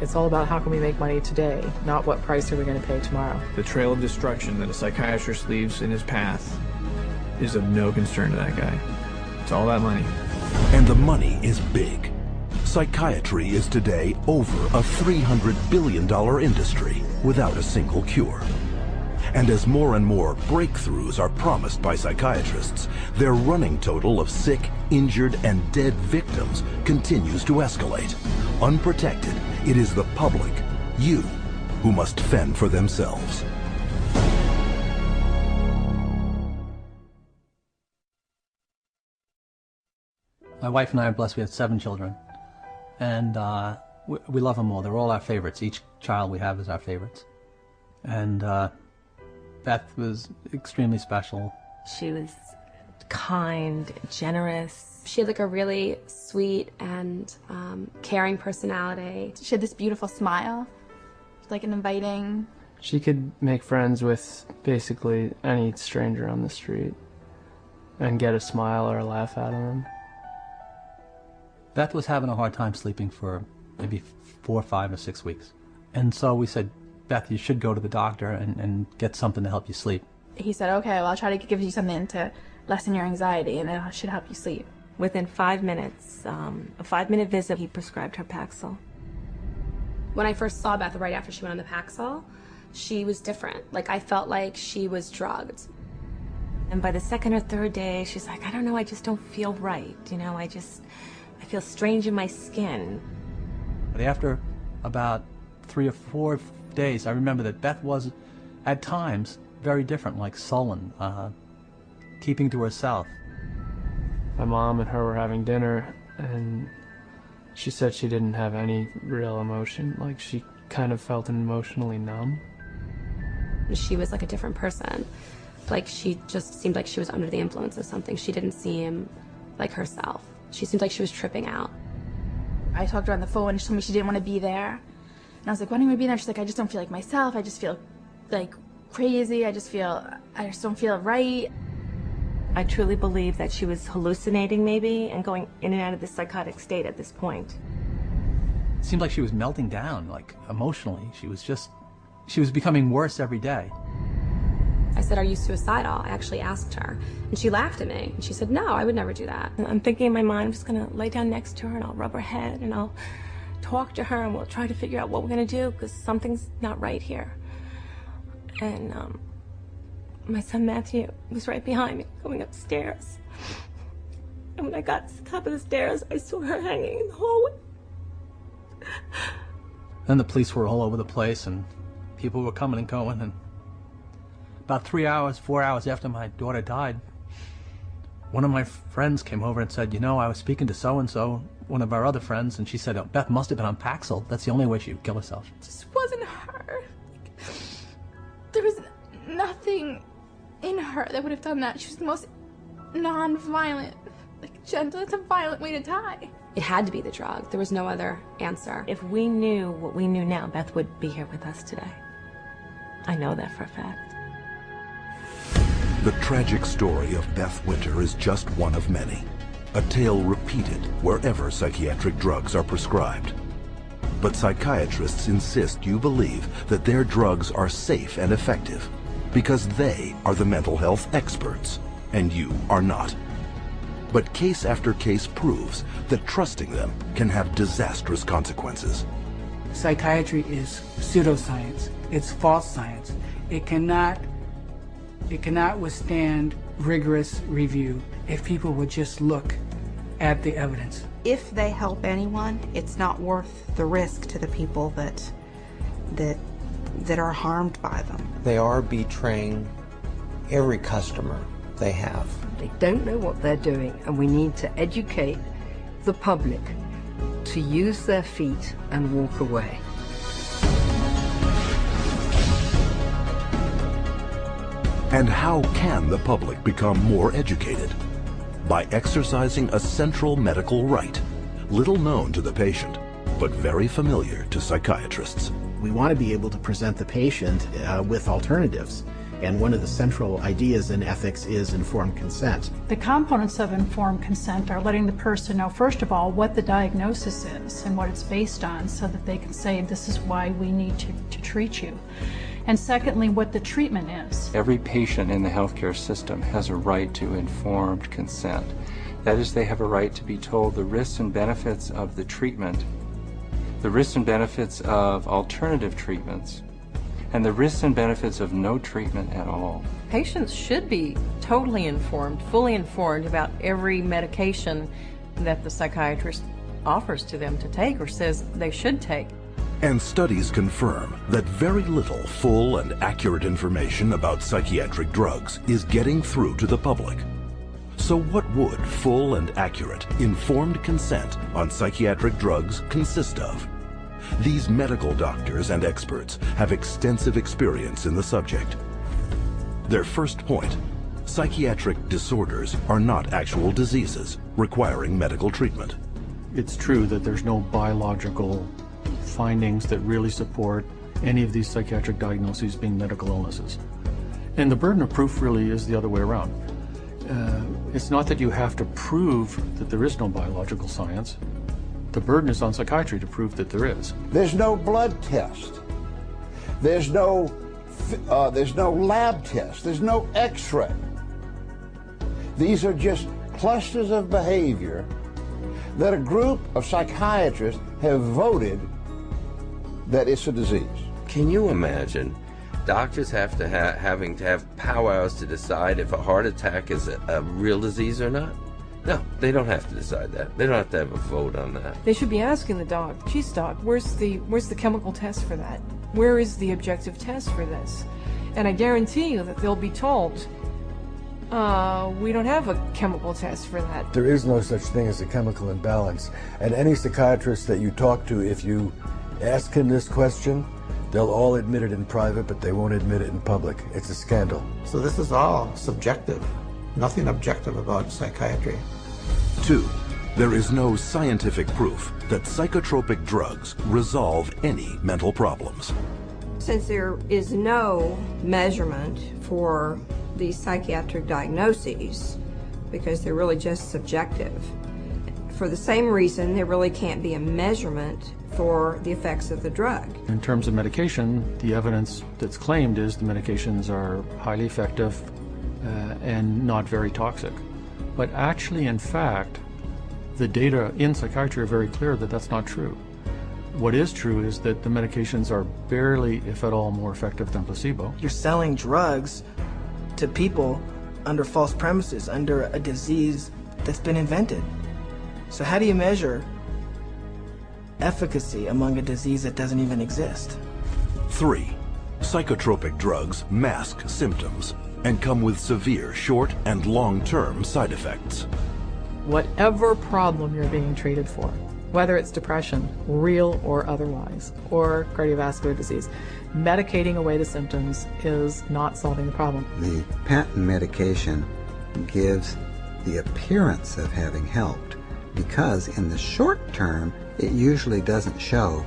It's all about how can we make money today, not what price are we going to pay tomorrow. The trail of destruction that a psychiatrist leaves in his path is of no concern to that guy. It's all that money. And the money is big. Psychiatry is today over a $300 billion industry without a single cure. And as more and more breakthroughs are promised by psychiatrists, their running total of sick, injured, and dead victims continues to escalate. Unprotected, it is the public, you, who must fend for themselves. My wife and I are blessed. We have 7 children, and we love them all. They're all our favorites. Each child we have is our favorites. And Beth was extremely special. She was kind, generous. She had like a really sweet and caring personality. She had this beautiful smile, like an inviting. She could make friends with basically any stranger on the street and get a smile or a laugh out of them. Beth was having a hard time sleeping for maybe 4, 5, or 6 weeks. And so we said, Beth, you should go to the doctor and get something to help you sleep. He said, okay, well, I'll try to give you something to lessen your anxiety, and it should help you sleep. Within 5 minutes, a 5-minute visit, he prescribed her Paxil. When I first saw Beth right after she went on the Paxil, she was different. Like, I felt like she was drugged. And by the 2nd or 3rd day, she's like, I don't know, I just don't feel right. You know, I feel strange in my skin. But after about 3 or 4 days, I remember that Beth was, at times, very different, like sullen, keeping to herself. My mom and her were having dinner, and she said she didn't have any real emotion. Like, she kind of felt emotionally numb. She was like a different person. Like, she just seemed like she was under the influence of something. She didn't seem like herself. She seemed like she was tripping out. I talked to her on the phone, and she told me she didn't want to be there. And I was like, why don't you want to be there? She's like, I just don't feel like myself. I just feel like crazy. I just don't feel right. I truly believe that she was hallucinating maybe and going in and out of this psychotic state at this point. It seemed like she was melting down, like emotionally. She was becoming worse every day. I said, are you suicidal? I actually asked her. And she laughed at me. And she said, no, I would never do that. And I'm thinking in my mind, I'm just going to lay down next to her and I'll rub her head and I'll talk to her and we'll try to figure out what we're going to do because something's not right here. And my son Matthew was right behind me going upstairs. And when I got to the top of the stairs, I saw her hanging in the hallway. Then the police were all over the place and people were coming and going, and about 3 hours, 4 hours after my daughter died, one of my friends came over and said, you know, I was speaking to so-and-so, one of our other friends, and she said, oh, Beth must have been on Paxil. That's the only way she would kill herself. It just wasn't her. There was nothing in her that would have done that. She was the most non-violent, like gentle. It's a violent way to die. It had to be the drug. There was no other answer. If we knew what we knew now, Beth would be here with us today. I know that for a fact. The tragic story of Beth Winter is just one of many, a tale repeated wherever psychiatric drugs are prescribed. But psychiatrists insist you believe that their drugs are safe and effective because they are the mental health experts and you are not. But case after case proves that trusting them can have disastrous consequences. Psychiatry is pseudoscience. It's false science. It cannot withstand rigorous review if people would just look at the evidence. If they help anyone, it's not worth the risk to the people that are harmed by them. They are betraying every customer they have. They don't know what they're doing, and we need to educate the public to use their feet and walk away. And how can the public become more educated? By exercising a central medical right, little known to the patient, but very familiar to psychiatrists. We want to be able to present the patient with alternatives And one of the central ideas in ethics is informed consent. The components of informed consent are letting the person know, first of all, what the diagnosis is and what it's based on, so that they can say, this is why we need to treat you. And secondly, what the treatment is. Every patient in the healthcare system has a right to informed consent. That is, they have a right to be told the risks and benefits of the treatment, the risks and benefits of alternative treatments, and the risks and benefits of no treatment at all. Patients should be totally informed, fully informed about every medication that the psychiatrist offers to them to take or says they should take. And studies confirm that very little full and accurate information about psychiatric drugs is getting through to the public. So what would full and accurate, informed consent on psychiatric drugs consist of? These medical doctors and experts have extensive experience in the subject. Their first point: psychiatric disorders are not actual diseases requiring medical treatment. It's true that there's no biological findings that really support any of these psychiatric diagnoses being medical illnesses. And the burden of proof really is the other way around. It's not that you have to prove that there is no biological science. The burden is on psychiatry to prove that there is. There's no blood test. There's no lab test. There's no x-ray. These are just clusters of behavior that a group of psychiatrists have voted that it's a disease. Can you imagine doctors having to have powwows to decide if a heart attack is a real disease or not? No, they don't have to decide that. They don't have to have a vote on that. They should be asking the doc, geez doc, where's the chemical test for that? Where is the objective test for this? And I guarantee you that they'll be told, we don't have a chemical test for that. There is no such thing as a chemical imbalance. And any psychiatrist that you talk to, if you ask him this question, they'll all admit it in private, but they won't admit it in public. It's a scandal. So this is all subjective. Nothing objective about psychiatry. 2. There is no scientific proof that psychotropic drugs resolve any mental problems. Since there is no measurement for these psychiatric diagnoses, because they're really just subjective, for the same reason there really can't be a measurement for the effects of the drug. In terms of medication, the evidence that's claimed is the medications are highly effective and not very toxic. But actually, in fact, the data in psychiatry are very clear that that's not true. What is true is that the medications are barely, if at all, more effective than placebo. You're selling drugs to people under false premises, under a disease that's been invented. So how do you measure efficacy among a disease that doesn't even exist? 3. Psychotropic drugs mask symptoms and come with severe short and long-term side effects. Whatever problem you're being treated for, whether it's depression, real or otherwise, or cardiovascular disease, medicating away the symptoms is not solving the problem. The patent medication gives the appearance of having helped because in the short term, it usually doesn't show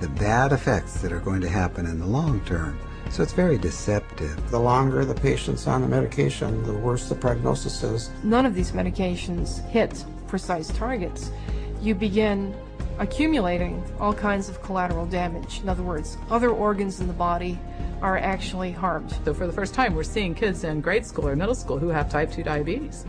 the bad effects that are going to happen in the long term. So it's very deceptive. The longer the patient's on the medication, the worse the prognosis is. None of these medications hit precise targets. You begin accumulating all kinds of collateral damage. In other words, other organs in the body are actually harmed. So for the first time, we're seeing kids in grade school or middle school who have type 2 diabetes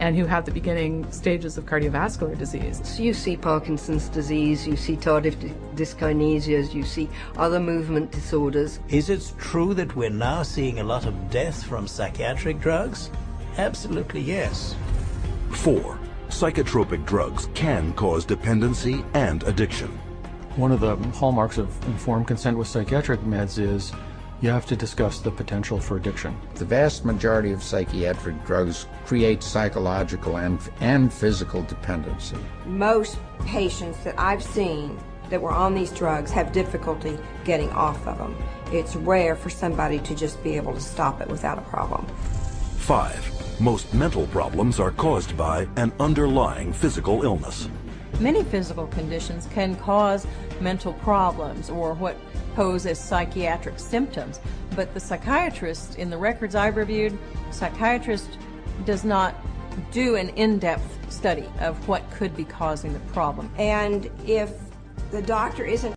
and who have the beginning stages of cardiovascular disease. So you see Parkinson's disease, you see tardive dyskinesias, you see other movement disorders. Is it true that we're now seeing a lot of death from psychiatric drugs? Absolutely yes. 4. Psychotropic drugs can cause dependency and addiction. One of the hallmarks of informed consent with psychiatric meds is you have to discuss the potential for addiction. The vast majority of psychiatric drugs create psychological and physical dependency. Most patients that I've seen that were on these drugs have difficulty getting off of them. It's rare for somebody to just be able to stop it without a problem. 5. Most mental problems are caused by an underlying physical illness. Many physical conditions can cause mental problems, or what pose as psychiatric symptoms. But the psychiatrist, in the records I've reviewed, psychiatrist does not do an in-depth study of what could be causing the problem. And if the doctor isn't